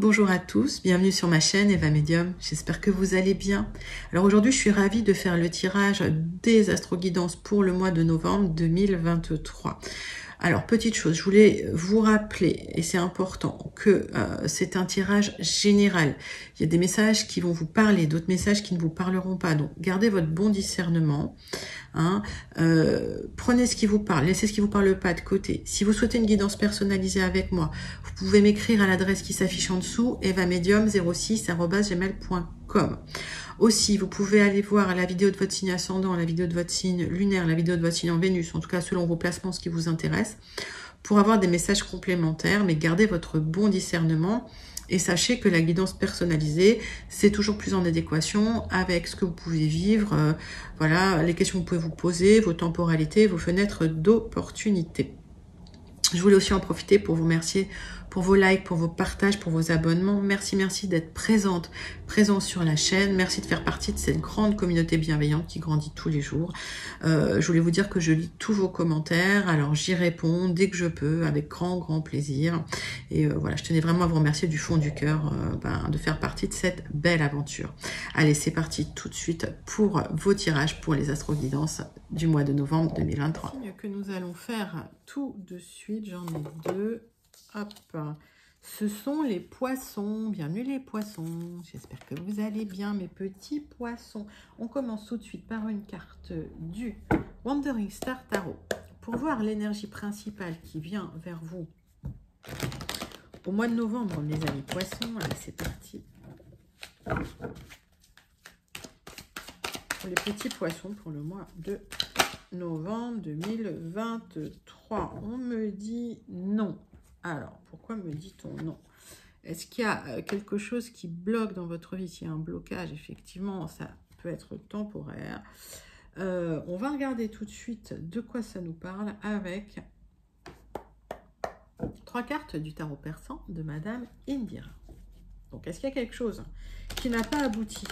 bonjour à tous, bienvenue sur ma chaîne Eva Medium, j'espère que vous allez bien. Alors aujourd'hui je suis ravie de faire le tirage des astro-guidances pour le mois de novembre 2023. Alors petite chose, je voulais vous rappeler, et c'est important, que c'est un tirage général. Il y a des messages qui vont vous parler, d'autres messages qui ne vous parleront pas, donc gardez votre bon discernement. Hein, prenez ce qui vous parle, laissez ce qui vous parle pas de côté. Si vous souhaitez une guidance personnalisée avec moi, vous pouvez m'écrire à l'adresse qui s'affiche en dessous, evamedium06@gmail.com. Aussi, vous pouvez aller voir la vidéo de votre signe ascendant, la vidéo de votre signe lunaire, la vidéo de votre signe en Vénus, en tout cas selon vos placements, ce qui vous intéresse, pour avoir des messages complémentaires, mais gardez votre bon discernement. Et sachez que la guidance personnalisée, c'est toujours plus en adéquation avec ce que vous pouvez vivre, voilà, les questions que vous pouvez vous poser, vos temporalités, vos fenêtres d'opportunité. Je voulais aussi en profiter pour vous remercier pour vos likes, pour vos partages, pour vos abonnements. Merci d'être présent sur la chaîne. Merci de faire partie de cette grande communauté bienveillante qui grandit tous les jours. Je voulais vous dire que je lis tous vos commentaires, alors j'y réponds dès que je peux, avec grand plaisir. Et voilà, je tenais vraiment à vous remercier du fond du cœur de faire partie de cette belle aventure. Allez, c'est parti tout de suite pour vos tirages pour les astro-guidances du mois de novembre 2023. Le signe que nous allons faire tout de suite, j'en ai deux. Hop, ce sont les poissons. Bienvenue les poissons. J'espère que vous allez bien, mes petits poissons. On commence tout de suite par une carte du Wandering Star Tarot pour voir l'énergie principale qui vient vers vous au mois de novembre, mes amis poissons. Allez, c'est parti. Pour les petits poissons pour le mois de novembre 2023. On me dit non. Alors, pourquoi me dit-on non? Est-ce qu'il y a quelque chose qui bloque dans votre vie? S'il y a un blocage, effectivement, ça peut être temporaire. On va regarder tout de suite de quoi ça nous parle avec 3 cartes du tarot persan de Madame Indira. Donc, est-ce qu'il y a quelque chose qui n'a pas abouti,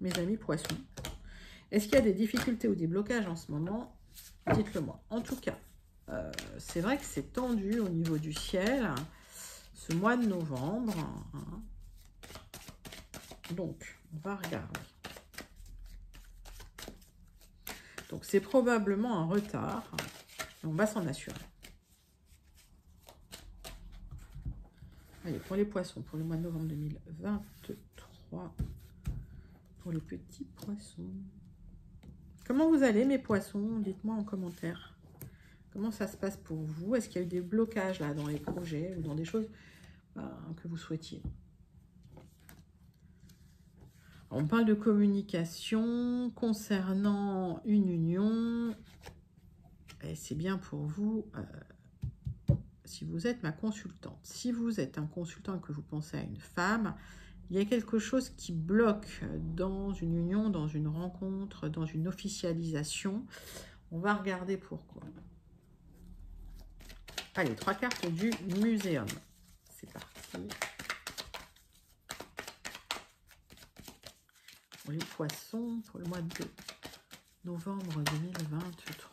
mes amis poissons? Est-ce qu'il y a des difficultés ou des blocages en ce moment? Dites-le moi. En tout cas, c'est vrai que c'est tendu au niveau du ciel ce mois de novembre. Hein. Donc, on va regarder. Donc, c'est probablement un retard. On va s'en assurer. Allez, pour les poissons, pour le mois de novembre 2023, pour les petits poissons. Comment vous allez, mes poissons? Dites-moi en commentaire. Comment ça se passe pour vous? Est-ce qu'il y a eu des blocages là dans les projets ou dans des choses que vous souhaitiez? On parle de communication concernant une union. Et c'est bien pour vous si vous êtes ma consultante. Si vous êtes un consultant et que vous pensez à une femme, il y a quelque chose qui bloque dans une union, dans une rencontre, dans une officialisation. On va regarder pourquoi. Allez, 3 cartes du muséum. C'est parti. Pour les poissons, pour le mois de novembre 2023.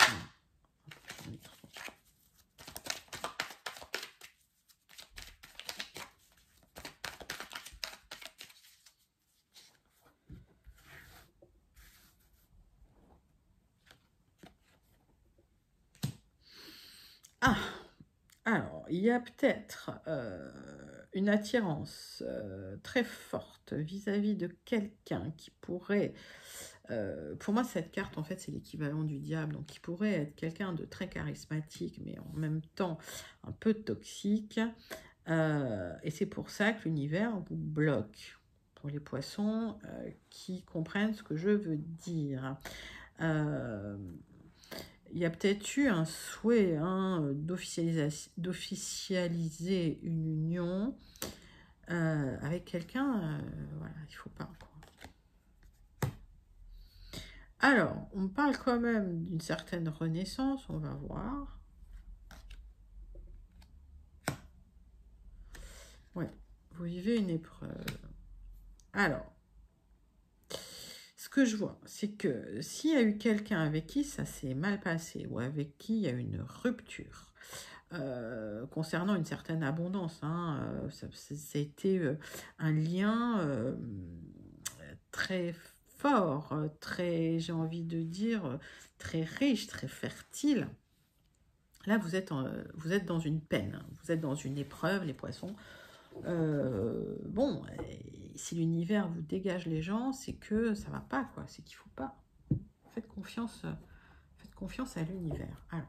Ah! Alors, il y a peut-être une attirance très forte vis-à-vis de quelqu'un qui pourrait... pour moi, cette carte, en fait, c'est l'équivalent du diable. Donc, qui pourrait être quelqu'un de très charismatique, mais en même temps un peu toxique. Et c'est pour ça que l'univers vous bloque. Pour les poissons qui comprennent ce que je veux dire. Il y a peut-être eu un souhait d'officialiser une union avec quelqu'un. Voilà, il ne faut pas. Quoi. Alors, on parle quand même d'une certaine renaissance, on va voir. Oui, vous vivez une épreuve. Alors, ce que je vois, c'est que s'il y a eu quelqu'un avec qui ça s'est mal passé ou avec qui il y a eu une rupture, concernant une certaine abondance. Hein, ça a été un lien très fort, très, j'ai envie de dire, très riche, très fertile. Là, vous êtes dans une peine, vous êtes dans une épreuve, les poissons. Bon, si l'univers vous dégage les gens, c'est que ça va pas, quoi. C'est qu'il faut pas. Faites confiance à l'univers. Alors,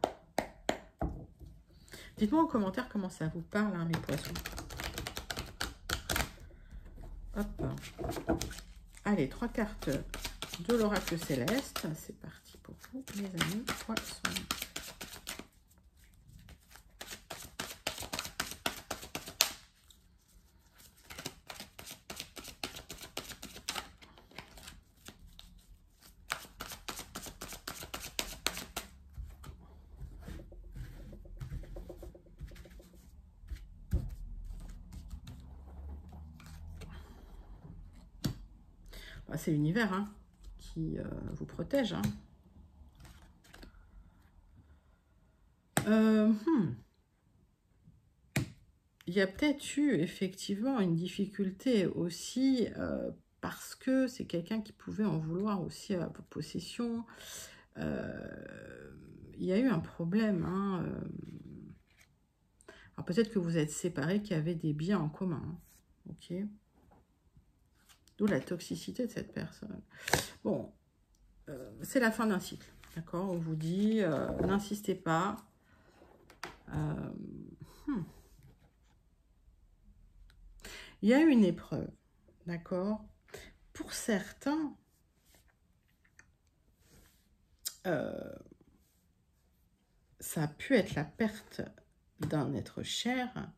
dites-moi en commentaire comment ça vous parle, hein, mes poissons. Hop. Allez, 3 cartes de l'oracle céleste. C'est parti pour vous, mes amis poissons. C'est l'univers hein, qui vous protège. Hein. Il y a peut-être eu effectivement une difficulté aussi parce que c'est quelqu'un qui pouvait en vouloir aussi à vos possessions. Il y a eu un problème. Hein, alors peut-être que vous êtes séparés, qu'il y avait des biens en commun. Hein, ok. D'où la toxicité de cette personne. Bon, c'est la fin d'un cycle. D'accord? On vous dit, n'insistez pas. Il y a eu une épreuve. D'accord? Pour certains, ça a pu être la perte d'un être cher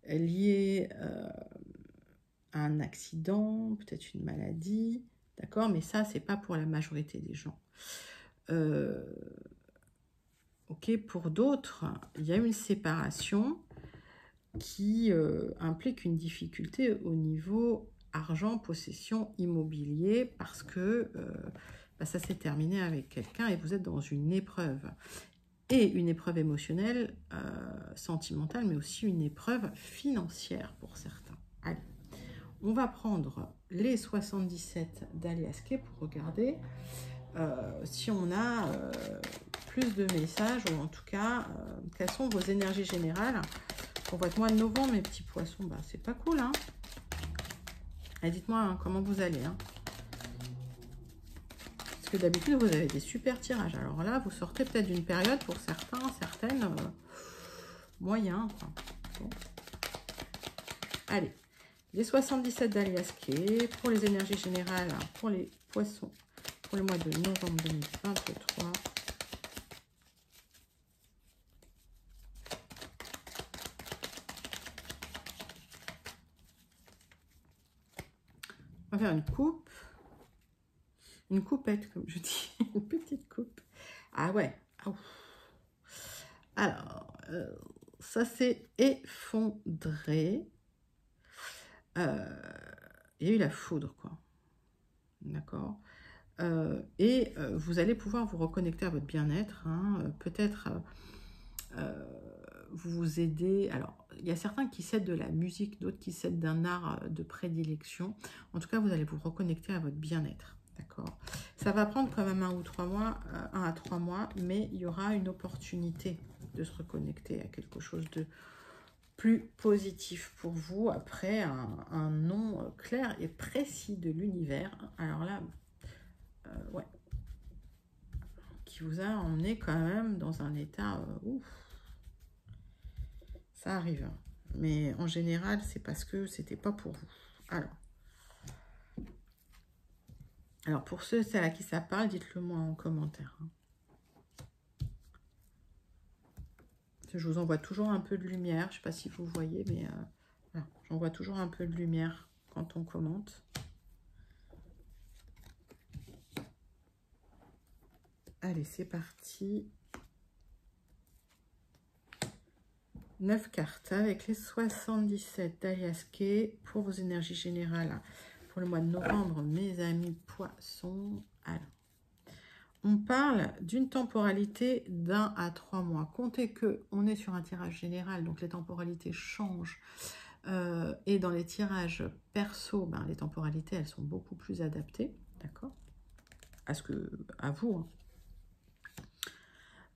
lié à un accident, peut-être une maladie, d'accord? Mais ça, c'est pas pour la majorité des gens. Ok, pour d'autres, il y a une séparation qui implique une difficulté au niveau argent, possession, immobilier, parce que ça s'est terminé avec quelqu'un et vous êtes dans une épreuve. Et une épreuve émotionnelle, sentimentale, mais aussi une épreuve financière pour certains. Allez, on va prendre les 77 d'Aliasqué pour regarder si on a plus de messages, ou en tout cas, quelles sont vos énergies générales pour votre mois de novembre, mes petits poissons. Bah, c'est pas cool, hein. Dites-moi hein, comment vous allez, hein. Parce que d'habitude, vous avez des super tirages. Alors là, vous sortez peut-être d'une période pour certains, certaines, moyens. Enfin, bon. Allez, les 77 d'Aliasqué pour les énergies générales, pour les poissons, pour le mois de novembre 2023. On va faire une coupette, comme je dis, une petite coupe. Ah ouais. Oh. Alors, ça s'est effondré. Il y a eu la foudre, quoi. D'accord. Et vous allez pouvoir vous reconnecter à votre bien-être. Hein, peut-être vous aider. Alors, il y a certains qui cèdent de la musique, d'autres qui cèdent d'un art de prédilection. En tout cas, vous allez vous reconnecter à votre bien-être. D'accord. Ça va prendre quand même 1 ou 3 mois, 1 à 3 mois, mais il y aura une opportunité de se reconnecter à quelque chose de plus positif pour vous après un nom clair et précis de l'univers. Alors là, ouais, qui vous a emmené quand même dans un état ouf. Ça arrive, mais en général, c'est parce que c'était pas pour vous. Alors pour ceux, c'est à qui ça parle, dites-le moi en commentaire. Hein. Je vous envoie toujours un peu de lumière. Je ne sais pas si vous voyez, mais voilà, j'envoie toujours un peu de lumière quand on commente. Allez, c'est parti. 9 cartes avec les 77 d'Aliasqué pour vos énergies générales pour le mois de novembre, mes amis poissons. Alors, on parle d'une temporalité d'1 à 3 mois. Comptez qu'on est sur un tirage général, donc les temporalités changent. Et dans les tirages perso, ben, les temporalités, elles sont beaucoup plus adaptées, d'accord, à vous.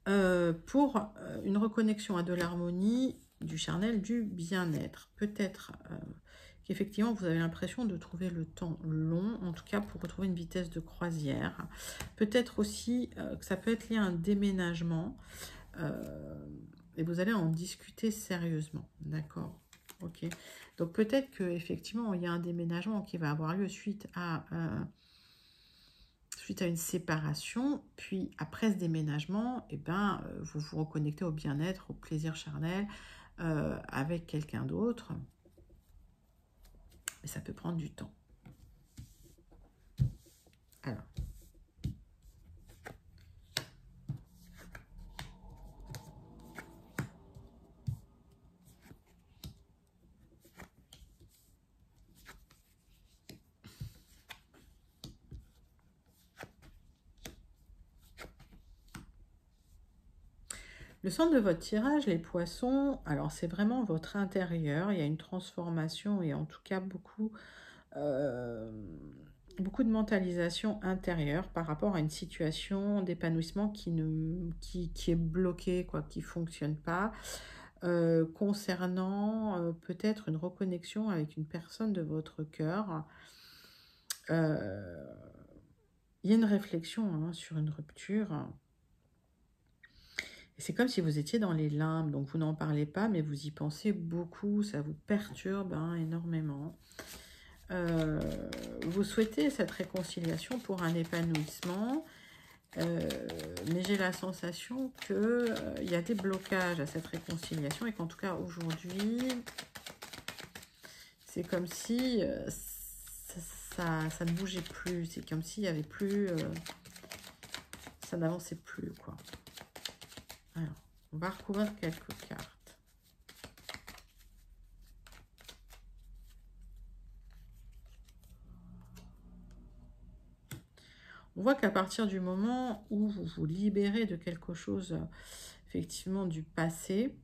Hein. Pour une reconnexion à de l'harmonie, du charnel, du bien-être. Peut-être qu'effectivement, vous avez l'impression de trouver le temps long, en tout cas pour retrouver une vitesse de croisière. Peut-être aussi que ça peut être lié à un déménagement, et vous allez en discuter sérieusement, d'accord? Ok. Donc peut-être qu'effectivement, il y a un déménagement qui va avoir lieu suite à une séparation, puis après ce déménagement, eh ben, vous vous reconnectez au bien-être, au plaisir charnel, avec quelqu'un d'autre, mais ça peut prendre du temps. Alors, le centre de votre tirage, les poissons, alors c'est vraiment votre intérieur, il y a une transformation et en tout cas beaucoup de mentalisation intérieure par rapport à une situation d'épanouissement qui est bloquée, quoi, qui ne fonctionne pas, concernant peut-être une reconnexion avec une personne de votre cœur. Il y a une réflexion hein, sur une rupture. C'est comme si vous étiez dans les limbes, donc vous n'en parlez pas, mais vous y pensez beaucoup, ça vous perturbe hein, énormément. Vous souhaitez cette réconciliation pour un épanouissement, mais j'ai la sensation qu'il y a des blocages à cette réconciliation et qu'en tout cas aujourd'hui, c'est comme si ça ne bougeait plus, c'est comme s'il n'y avait plus, ça n'avançait plus, quoi. Alors, on va recouvrir quelques cartes. On voit qu'à partir du moment où vous vous libérez de quelque chose, effectivement, du passé,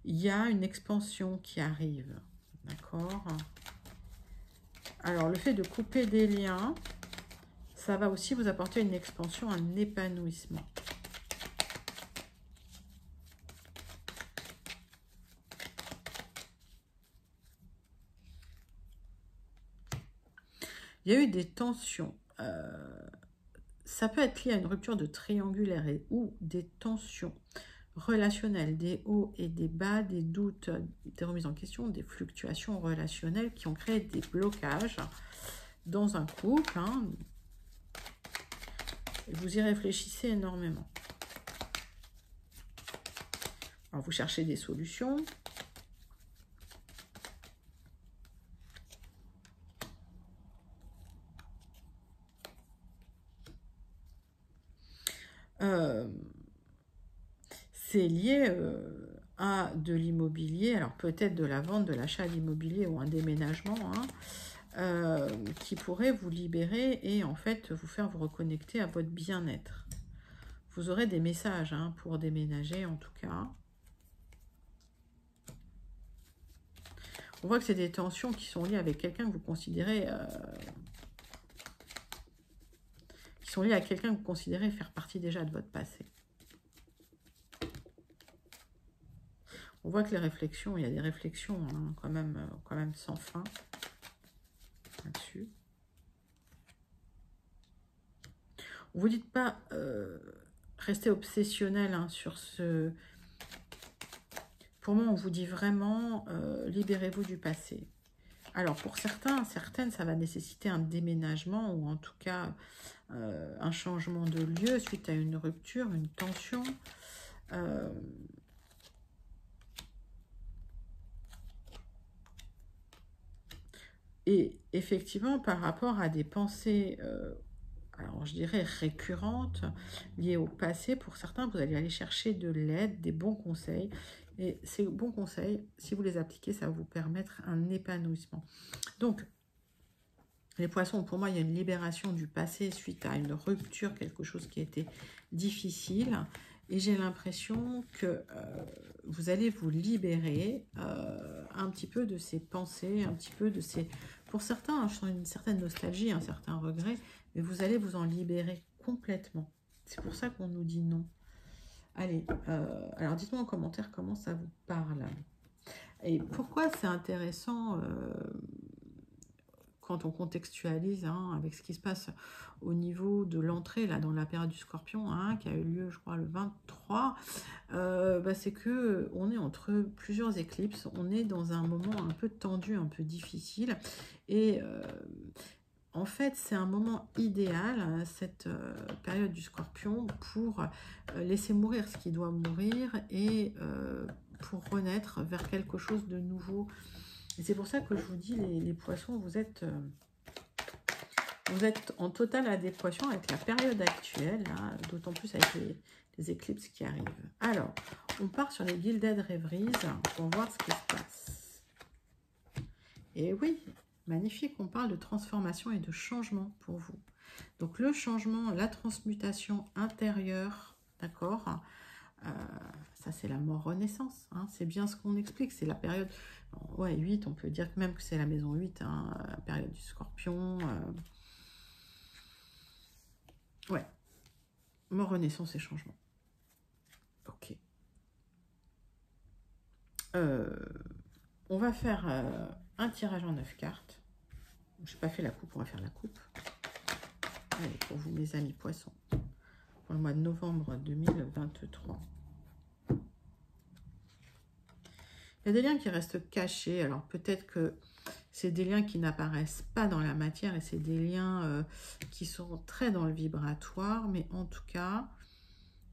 il y a une expansion qui arrive. D'accord? Alors, le fait de couper des liens, ça va aussi vous apporter une expansion, un épanouissement. Il y a eu des tensions. Ça peut être lié à une rupture de triangulaire ou des tensions relationnelles, des hauts et des bas, des doutes, des remises en question, des fluctuations relationnelles qui ont créé des blocages dans un couple. Hein. Vous y réfléchissez énormément. Alors, vous cherchez des solutions. C'est lié à de l'immobilier, alors peut-être de la vente, de l'achat d'immobilier ou un déménagement, hein, qui pourrait vous libérer et en fait vous faire vous reconnecter à votre bien-être. Vous aurez des messages hein, pour déménager en tout cas. On voit que c'est des tensions qui sont liées avec quelqu'un que vous considérez... qui sont liées à quelqu'un que vous considérez faire partie déjà de votre passé. On voit que les réflexions, il y a des réflexions hein, quand même sans fin là-dessus. Vous ne dites pas rester obsessionnel hein, sur ce... Pour moi, on vous dit vraiment libérez-vous du passé. Alors, pour certaines, ça va nécessiter un déménagement ou en tout cas un changement de lieu suite à une rupture, une tension. Et effectivement, par rapport à des pensées, alors je dirais récurrentes, liées au passé, pour certains, vous allez aller chercher de l'aide, des bons conseils. Et ces bons conseils, si vous les appliquez, ça va vous permettre un épanouissement. Donc, Les poissons, pour moi, il y a une libération du passé suite à une rupture, quelque chose qui était difficile. Et j'ai l'impression que vous allez vous libérer un petit peu de ces pensées, un petit peu de ces... Pour certains, je sens une certaine nostalgie, un certain regret, mais vous allez vous en libérer complètement. C'est pour ça qu'on nous dit non. Allez, alors dites-moi en commentaire comment ça vous parle. Et pourquoi c'est intéressant quand on contextualise avec ce qui se passe au niveau de l'entrée là dans la période du Scorpion, qui a eu lieu, je crois, le 23, c'est que on est entre plusieurs éclipses, on est dans un moment un peu tendu, un peu difficile, et en fait, c'est un moment idéal, cette période du Scorpion, pour laisser mourir ce qui doit mourir et pour renaître vers quelque chose de nouveau. Et c'est pour ça que je vous dis, les poissons, vous êtes en totale adéquation avec la période actuelle, d'autant plus avec les éclipses qui arrivent. Alors, on part sur les Gilded Rêveries pour voir ce qui se passe. Et oui, magnifique, on parle de transformation et de changement pour vous. Donc le changement, la transmutation intérieure, d'accord, ça c'est la mort-renaissance, c'est bien ce qu'on explique, c'est la période, ouais, 8, on peut dire même que c'est la maison 8, la période du Scorpion, ouais, mort-renaissance et changement. Ok. On va faire un tirage en 9 cartes. Je n'ai pas fait la coupe, on va faire la coupe. Allez, pour vous mes amis poissons, pour le mois de novembre 2023. Il y a des liens qui restent cachés. Alors peut-être que c'est des liens qui n'apparaissent pas dans la matière et c'est des liens qui sont très dans le vibratoire. Mais en tout cas,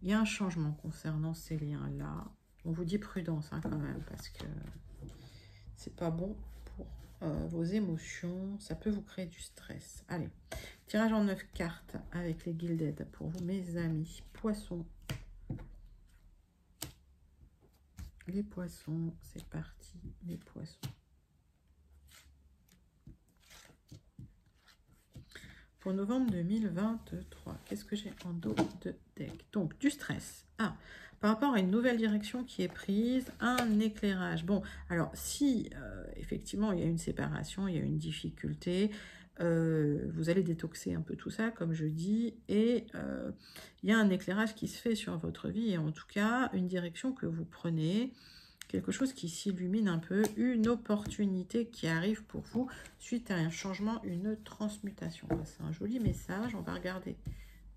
il y a un changement concernant ces liens-là. On vous dit prudence quand même parce que c'est pas bon pour vos émotions. Ça peut vous créer du stress. Allez, tirage en 9 cartes avec les Gilded pour vous mes amis poissons. Les poissons, c'est parti, les poissons. Pour novembre 2023, qu'est-ce que j'ai en dos de deck? Donc, du stress. Par rapport à une nouvelle direction qui est prise, un éclairage. Bon, alors, si effectivement, il y a une séparation, il y a une difficulté, vous allez détoxer un peu tout ça, comme je dis, et il y a un éclairage qui se fait sur votre vie, et en tout cas, une direction que vous prenez, quelque chose qui s'illumine un peu, une opportunité qui arrive pour vous suite à un changement, une transmutation. C'est un joli message, on va regarder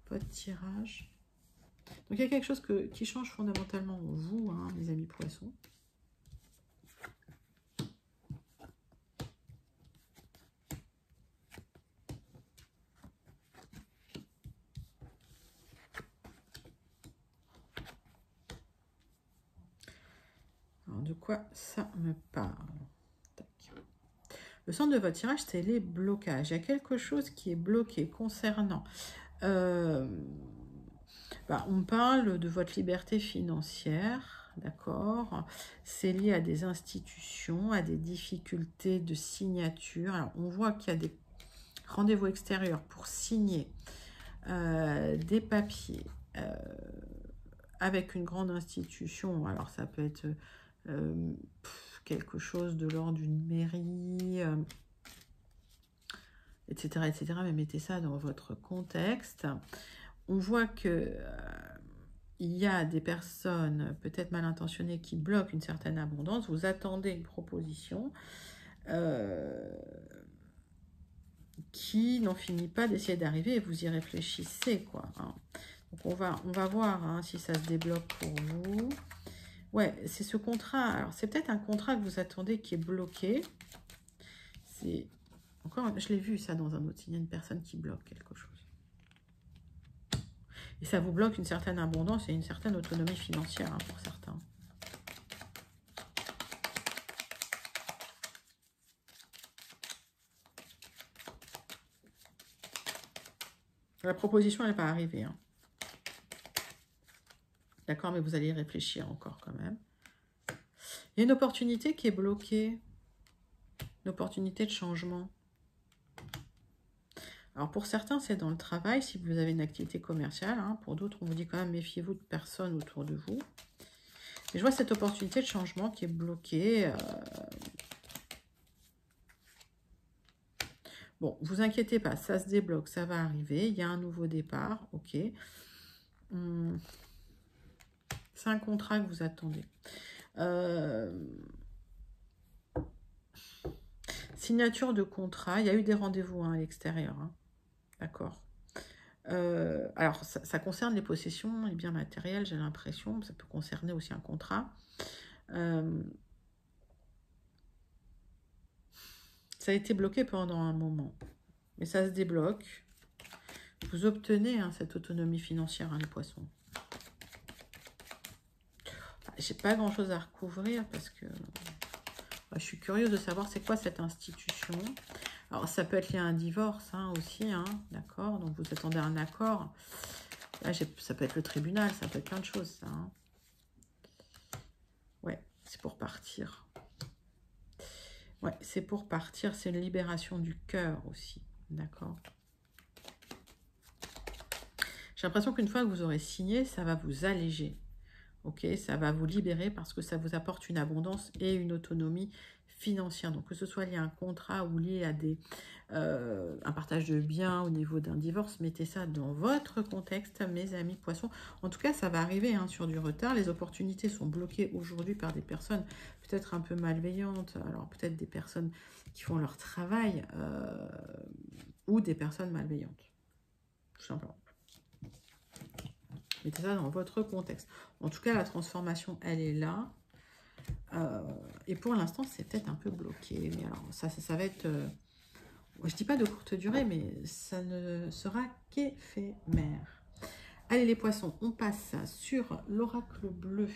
votre tirage. Donc il y a quelque chose qui change fondamentalement en vous, mes amis poissons. Alors, de quoi ça me parle? Tac. Le centre de votre tirage, c'est les blocages. Il y a quelque chose qui est bloqué concernant... on parle de votre liberté financière, d'accord? C'est lié à des institutions, à des difficultés de signature. Alors, on voit qu'il y a des rendez-vous extérieurs pour signer des papiers avec une grande institution. Alors, ça peut être quelque chose de l'ordre d'une mairie, etc., etc. Mais mettez ça dans votre contexte. On voit que il y a des personnes peut-être mal intentionnées qui bloquent une certaine abondance. Vous attendez une proposition qui n'en finit pas d'essayer d'arriver et vous y réfléchissez, quoi. Donc on va voir si ça se débloque pour vous. Ouais, c'est ce contrat. Alors c'est peut-être un contrat que vous attendez qui est bloqué. C'est encore, je l'ai vu ça dans un autre signe, une personne qui bloque quelque chose. Et ça vous bloque une certaine abondance et une certaine autonomie financière pour certains. La proposition, elle n'est pas arrivée. D'accord, mais vous allez y réfléchir encore quand même. Il y a une opportunité qui est bloquée. Une opportunité de changement. Alors pour certains, c'est dans le travail, si vous avez une activité commerciale. Hein. Pour d'autres, on vous dit quand même, méfiez-vous de personnes autour de vous. Et je vois cette opportunité de changement qui est bloquée. Bon, vous inquiétez pas, ça se débloque, ça va arriver. Il y a un nouveau départ, ok. C'est un contrat que vous attendez. Signature de contrat, il y a eu des rendez-vous à l'extérieur. Hein. D'accord. Alors, ça concerne les possessions, les biens matériels, j'ai l'impression. Ça peut concerner aussi un contrat. Ça a été bloqué pendant un moment. Mais ça se débloque. Vous obtenez hein, cette autonomie financière, hein, les poissons. J'ai pas grand-chose à recouvrir parce que je suis curieuse de savoir c'est quoi cette institution. Alors, ça peut être lié à un divorce hein, aussi, hein, d'accord. Donc, vous attendez un accord. Là, ça peut être le tribunal, ça peut être plein de choses, ça. Hein. Ouais, c'est pour partir. Ouais, c'est pour partir. C'est une libération du cœur aussi, d'accord. J'ai l'impression qu'une fois que vous aurez signé, ça va vous alléger. Ok, ça va vous libérer parce que ça vous apporte une abondance et une autonomie financière. Donc, que ce soit lié à un contrat ou lié à un partage de biens au niveau d'un divorce, mettez ça dans votre contexte, mes amis poissons. En tout cas, ça va arriver hein, sur du retard. Les opportunités sont bloquées aujourd'hui par des personnes peut-être un peu malveillantes. Alors, peut-être des personnes qui font leur travail ou des personnes malveillantes. Tout simplement. Mettez ça dans votre contexte. En tout cas, la transformation, elle est là. Et pour l'instant, c'est peut-être un peu bloqué. Mais alors, ça va être... je dis pas de courte durée, mais ça ne sera qu'éphémère. Allez, les poissons, on passe sur l'oracle bleu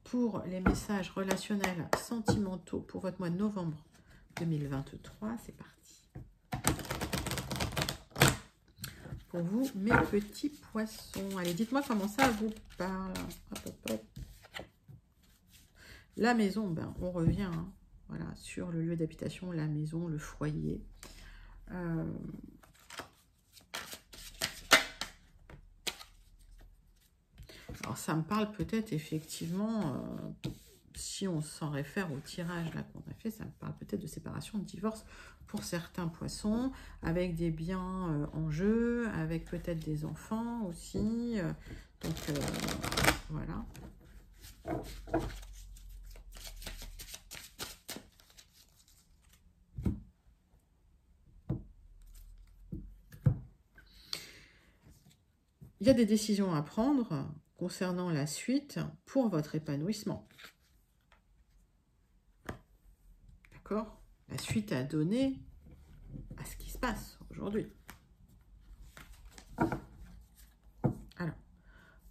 pour les messages relationnels sentimentaux pour votre mois de novembre 2023. C'est parti. Pour vous, mes petits poissons. Allez, dites-moi comment ça vous parle. Hop, hop, hop. La maison, ben, on revient hein, voilà, sur le lieu d'habitation, la maison, le foyer. Alors, ça me parle peut-être effectivement, si on s'en réfère au tirage là qu'on a fait, ça me parle peut-être de séparation, de divorce pour certains poissons, avec des biens en jeu, avec peut-être des enfants aussi. Donc, voilà. Il y a des décisions à prendre concernant la suite pour votre épanouissement. D'accord ? La suite à donner à ce qui se passe aujourd'hui. Alors,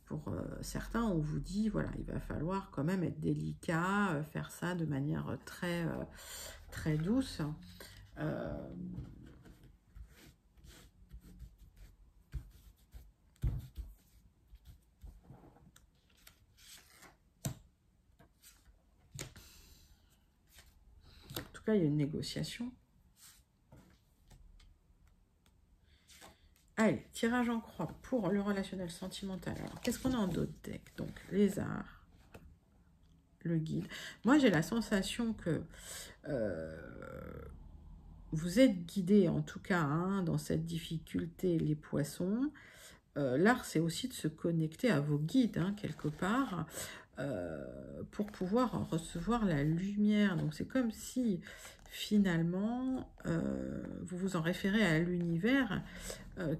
pour certains, on vous dit, voilà, il va falloir quand même être délicat, faire ça de manière très, très douce. En tout cas, il y a une négociation. Allez, tirage en croix pour le relationnel sentimental. Alors, qu'est-ce qu'on a en d'autres decks? Donc, les arts, le guide. Moi, j'ai la sensation que vous êtes guidés, en tout cas, hein, dans cette difficulté, les poissons. L'art, c'est aussi de se connecter à vos guides, hein, quelque part, pour pouvoir recevoir la lumière. Donc, c'est comme si, finalement, vous vous en référez à l'univers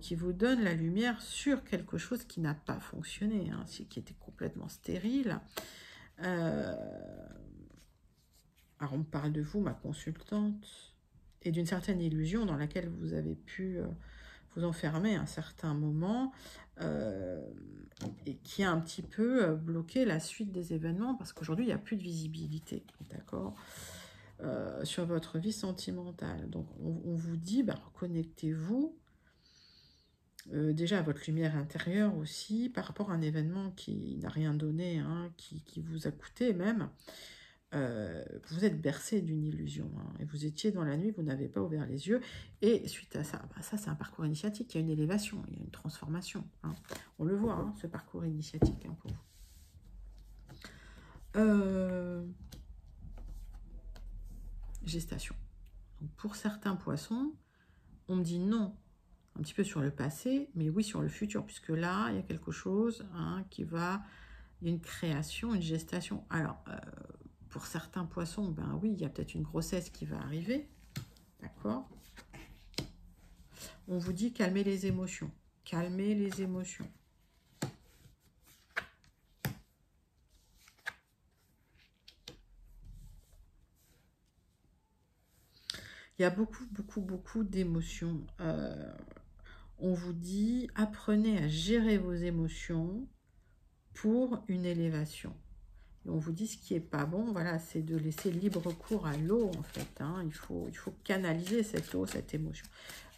qui vous donne la lumière sur quelque chose qui n'a pas fonctionné, hein, qui était complètement stérile. Alors, on me parle de vous, ma consultante, et d'une certaine illusion dans laquelle vous avez pu vous enfermer à un certain moment et qui a un petit peu bloqué la suite des événements parce qu'aujourd'hui, il n'y a plus de visibilité, d'accord, sur votre vie sentimentale. Donc, on vous dit, bah, reconnectez-vous déjà à votre lumière intérieure aussi, par rapport à un événement qui n'a rien donné, hein, qui vous a coûté même. vous êtes bercé d'une illusion, hein, et vous étiez dans la nuit, vous n'avez pas ouvert les yeux, et suite à ça, bah ça c'est un parcours initiatique, il y a une élévation, il y a une transformation, hein. On le voit, hein, ce parcours initiatique, hein, pour vous. Gestation. Donc, pour certains poissons, on me dit non, un petit peu sur le passé, mais oui sur le futur, puisque là, il y a quelque chose, hein, qui va... Il y a une création, une gestation. Alors, pour certains poissons, ben oui, il y a peut-être une grossesse qui va arriver. D'accord? On vous dit calmer les émotions. Calmer les émotions. Il y a beaucoup d'émotions. On vous dit, apprenez à gérer vos émotions pour une élévation. Et on vous dit ce qui n'est pas bon, voilà, c'est de laisser libre cours à l'eau, en fait. Hein. Il faut canaliser cette eau, cette émotion.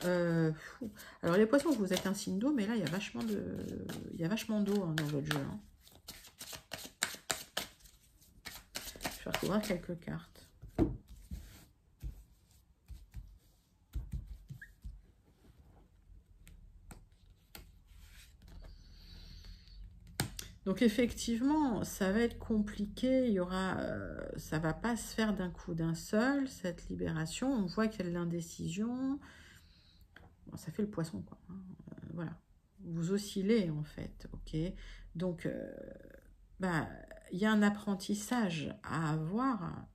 Alors, les poissons, vous êtes un signe d'eau, mais là, il y a vachement d'eau, hein, dans votre jeu. Hein. Je vais recouvrir quelques cartes. Donc effectivement, ça va être compliqué, il y aura, ça va pas se faire d'un coup d'un seul, cette libération. On voit qu'il y a de l'indécision. Bon, ça fait le poisson, quoi. Hein. Voilà. Vous oscillez, en fait, ok. Donc, bah, il y a un apprentissage à avoir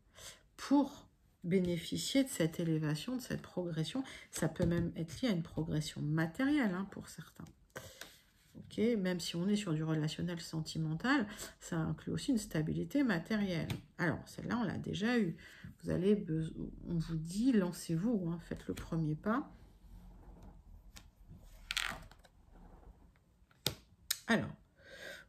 pour bénéficier de cette élévation, de cette progression. Ça peut même être lié à une progression matérielle, hein, pour certains. Ok, même si on est sur du relationnel sentimental, ça inclut aussi une stabilité matérielle. Alors, celle-là, on l'a déjà eue. On vous dit, lancez-vous, hein, faites le premier pas. Alors,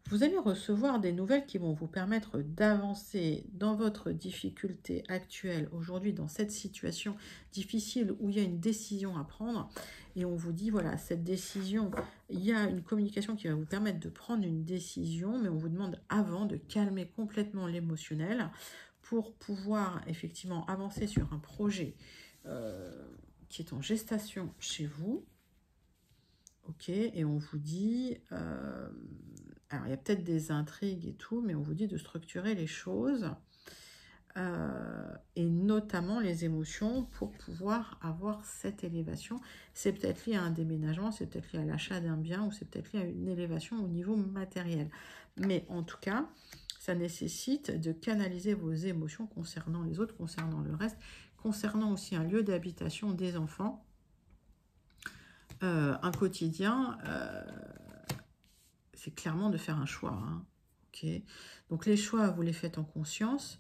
vous allez recevoir des nouvelles qui vont vous permettre d'avancer dans votre difficulté actuelle aujourd'hui, dans cette situation difficile où il y a une décision à prendre. Et on vous dit, voilà, cette décision, il y a une communication qui va vous permettre de prendre une décision, mais on vous demande avant de calmer complètement l'émotionnel pour pouvoir effectivement avancer sur un projet qui est en gestation chez vous. Ok, et on vous dit... alors, il y a peut-être des intrigues et tout, mais on vous dit de structurer les choses, et notamment les émotions, pour pouvoir avoir cette élévation. C'est peut-être lié à un déménagement, c'est peut-être lié à l'achat d'un bien, ou c'est peut-être lié à une élévation au niveau matériel. Mais en tout cas, ça nécessite de canaliser vos émotions concernant les autres, concernant le reste, concernant aussi un lieu d'habitation des enfants, un quotidien... c'est clairement de faire un choix. Hein. Okay. Donc les choix, vous les faites en conscience,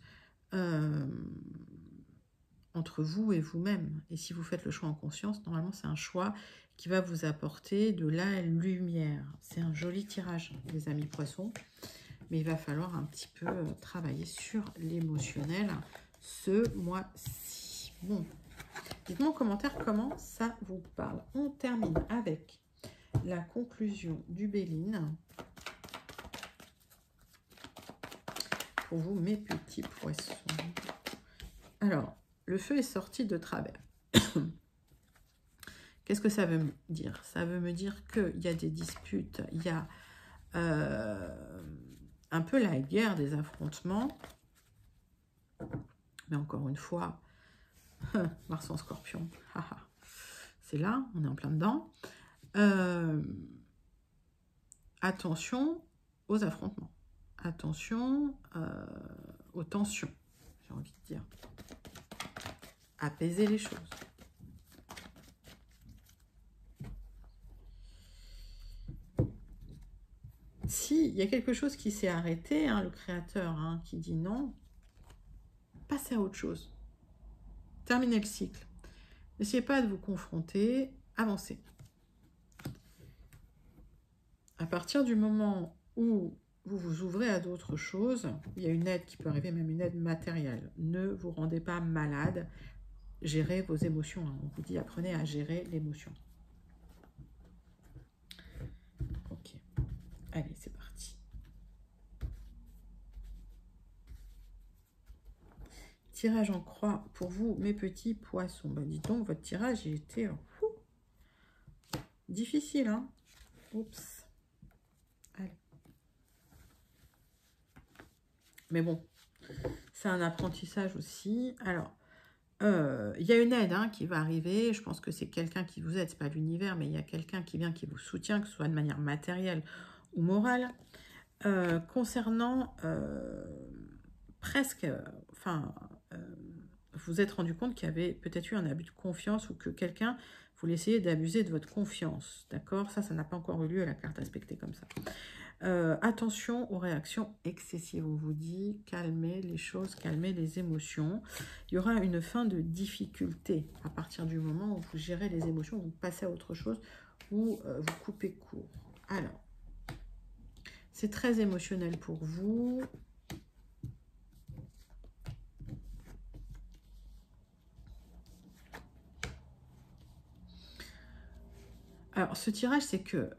entre vous et vous-même. Et si vous faites le choix en conscience, normalement c'est un choix qui va vous apporter de la lumière. C'est un joli tirage, les amis poissons. Mais il va falloir un petit peu travailler sur l'émotionnel ce mois-ci. Bon, dites-moi en commentaire comment ça vous parle. On termine avec la conclusion du Béline. Pour vous, mes petits poissons. Alors, le feu est sorti de travers. Qu'est-ce que ça veut me dire? Ça veut me dire qu'il y a des disputes, il y a un peu la guerre des affrontements. Mais encore une fois, Mars en Scorpion, c'est là, on est en plein dedans. Attention aux affrontements. Attention aux tensions, j'ai envie de dire. Apaiser les choses. Si il y a quelque chose qui s'est arrêté, hein, le créateur, hein, qui dit non, passez à autre chose. Terminez le cycle. N'essayez pas de vous confronter, avancez. À partir du moment où vous vous ouvrez à d'autres choses, il y a une aide qui peut arriver, même une aide matérielle. Ne vous rendez pas malade, gérez vos émotions. Hein. On vous dit, apprenez à gérer l'émotion. Ok, allez, c'est parti. tirage en croix pour vous, mes petits poissons. Bah, dites donc, votre tirage, il était difficile, hein. Oups. Allez. Mais bon, c'est un apprentissage aussi. Alors, il y a une aide hein, qui va arriver. Je pense que c'est quelqu'un qui vous aide. C'est pas l'univers, mais il y a quelqu'un qui vient, qui vous soutient, que ce soit de manière matérielle ou morale. Concernant presque, vous êtes rendu compte qu'il y avait peut-être eu un abus de confiance ou que quelqu'un voulait essayer d'abuser de votre confiance, d'accord? Ça n'a pas encore eu lieu, la carte aspectée comme ça. Attention aux réactions excessives, on vous dit, calmez les choses, calmez les émotions. Il y aura une fin de difficulté à partir du moment où vous gérez les émotions, vous passez à autre chose ou vous coupez court. Alors, c'est très émotionnel pour vous. Alors, ce tirage, c'est que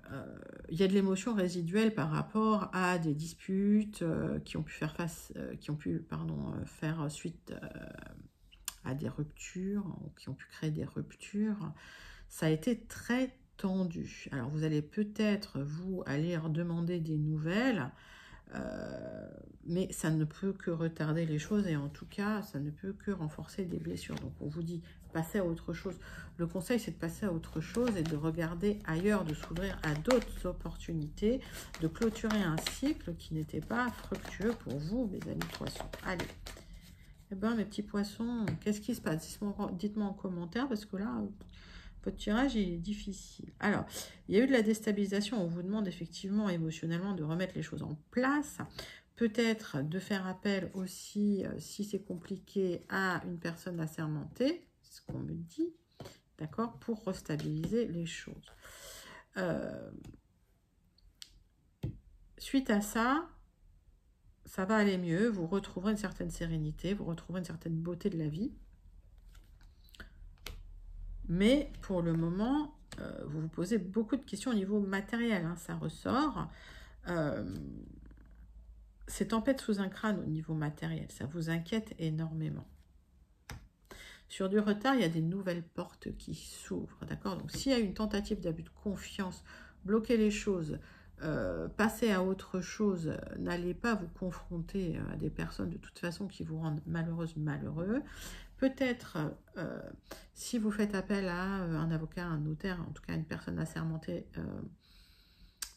il y a de l'émotion résiduelle par rapport à des disputes qui ont pu faire face, faire suite à des ruptures, ou qui ont pu créer des ruptures. Ça a été très tendu. Alors, vous allez peut-être, vous, aller demander des nouvelles, mais ça ne peut que retarder les choses et en tout cas, ça ne peut que renforcer des blessures. Donc, on vous dit, passez à autre chose. Le conseil, c'est de passer à autre chose et de regarder ailleurs, de s'ouvrir à d'autres opportunités, de clôturer un cycle qui n'était pas fructueux pour vous, mes amis poissons. Allez. Eh bien, mes petits poissons, qu'est-ce qui se passe? Dites-moi en commentaire parce que là, votre tirage il est difficile. Alors, il y a eu de la déstabilisation. On vous demande effectivement émotionnellement de remettre les choses en place. Peut-être de faire appel aussi, si c'est compliqué, à une personne assermentée, c'est ce qu'on me dit, d'accord, pour restabiliser les choses. Suite à ça, ça va aller mieux, vous retrouverez une certaine sérénité, vous retrouverez une certaine beauté de la vie. Mais pour le moment, vous vous posez beaucoup de questions au niveau matériel, hein, ça ressort. C'est tempête sous un crâne au niveau matériel, ça vous inquiète énormément. Sur du retard, il y a des nouvelles portes qui s'ouvrent, d'accord? Donc s'il y a une tentative d'abus de confiance, bloquez les choses, passez à autre chose, n'allez pas vous confronter à des personnes de toute façon qui vous rendent malheureuse, malheureux. Peut-être, si vous faites appel à un avocat, un notaire, en tout cas une personne assermentée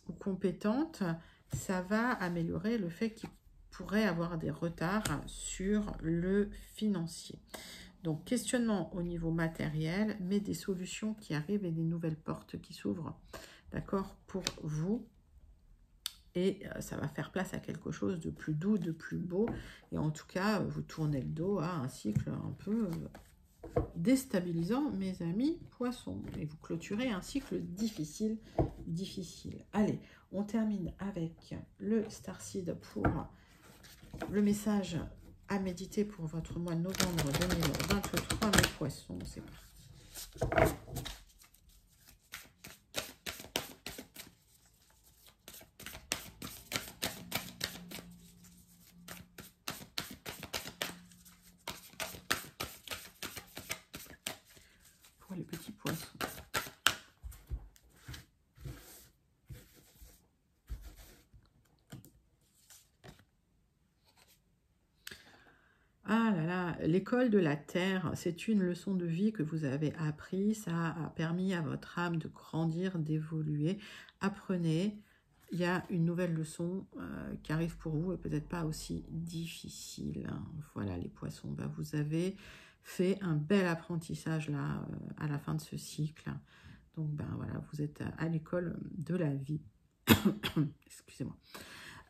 ou compétente, ça va améliorer le fait qu'il pourrait avoir des retards sur le financier. Donc, questionnement au niveau matériel, mais des solutions qui arrivent et des nouvelles portes qui s'ouvrent, d'accord, pour vous. Et ça va faire place à quelque chose de plus doux, de plus beau. Et en tout cas, vous tournez le dos à un cycle un peu déstabilisant, mes amis poissons. Et vous clôturez un cycle difficile, difficile. Allez, on termine avec le Starseed pour le message à méditer pour votre mois de novembre 2023, mes poissons. C'est parti. Pour les petits poissons. Ah là là, l'école de la Terre, c'est une leçon de vie que vous avez appris. Ça a permis à votre âme de grandir, d'évoluer. Apprenez. Il y a une nouvelle leçon qui arrive pour vous et peut-être pas aussi difficile. Voilà les poissons. Ben, vous avez fait un bel apprentissage là à la fin de ce cycle. Donc ben voilà, vous êtes à l'école de la vie. Excusez-moi.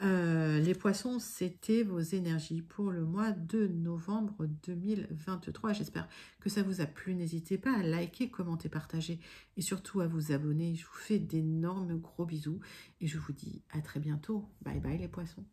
Les poissons, c'était vos énergies pour le mois de novembre 2023. J'espère que ça vous a plu. N'hésitez pas à liker, commenter, partager et surtout à vous abonner. Je vous fais d'énormes gros bisous et je vous dis à très bientôt. Bye bye les poissons.